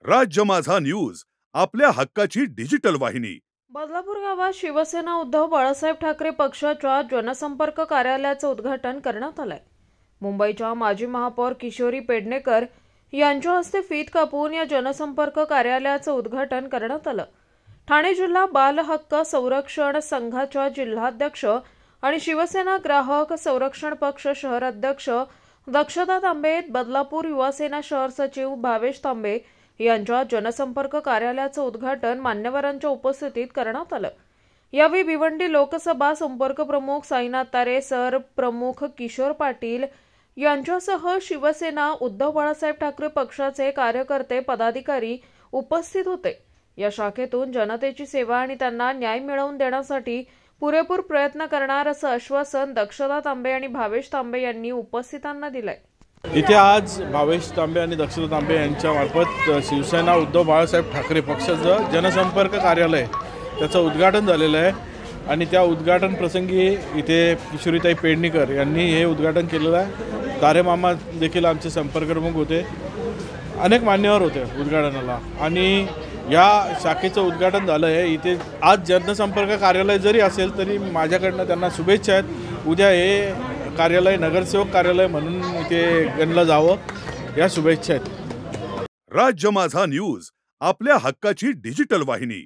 राज्य माझा न्यूज आपल्या हक्काची डिजिटल वाहिनी। बदलापूर गावात शिवसेना उद्धव बाळासाहेब ठाकरे पक्षाच्या जनसंपर्क कार्यालयाचं उद्घाटन करण्यात आलंय। मुंबईच्या माजी महापौर किशोरी पेडणेकर यांच्या हस्ते फीत कापून या जनसंपर्क कार्यालयाचं उद्घाटन करण्यात आलं। ठाणे जिल्हा बाल हक्क संरक्षण संघाच्या जिल्हाध्यक्ष आणि शिवसेना ग्राहक संरक्षण पक्ष शहर अध्यक्ष दक्षता तांबे, बदलापूर युवासेना शहर सचिव भावेश तांबे यांच्या जनसंपर्क कार्यालयाचं उद्घाटन मान्यवरांच्या उपस्थितीत करण्यात आलं। यावेळी भिवंडी लोकसभा संपर्क प्रमुख साईनाथ तारे, सर प्रमुख किशोर पाटील यांच्यासह शिवसेना उद्धव बाळासाहेब ठाकरे पक्षाचे कार्यकर्ते पदाधिकारी उपस्थित होते। या शाखेतून जनतेची सेवा आणि त्यांना न्याय मिळवून देण्यासाठी पुरेपूर प्रयत्न करणार असं आश्वासन दक्षता तांबे आणि भावेश तांबे यांनी उपस्थितांना दिलंय। इथे आज भावेश तांबे आणि दक्षता तांबे यांच्या मार्फत शिवसेना उद्धव बाळासाहेब ठाकरे पक्षाचं जनसंपर्क कार्यालय त्याचं उद्घाटन झालेलं आहे आणि त्या उद्घाटन प्रसंगी इथे किशोरीताई पेडणेकर यांनी हे उद्घाटन केलेलं आहे। तारे मामा देखील आमचे संपर्क प्रमुख होते, अनेक मान्यवर होते उद्घाटनाला आणि या शाखेचं उद्घाटन झालं आहे। इथे आज जनसंपर्क कार्यालय जरी असेल तरी माझ्याकडनं त्यांना शुभेच्छा आहेत। उद्या हे कार्यालय नगरसेवक कार्यालय म्हणून इथे गणलं जावं या शुभेच्छा आहेत। राज्य माझा न्यूज आपल्या हक्काची डिजिटल वाहिनी।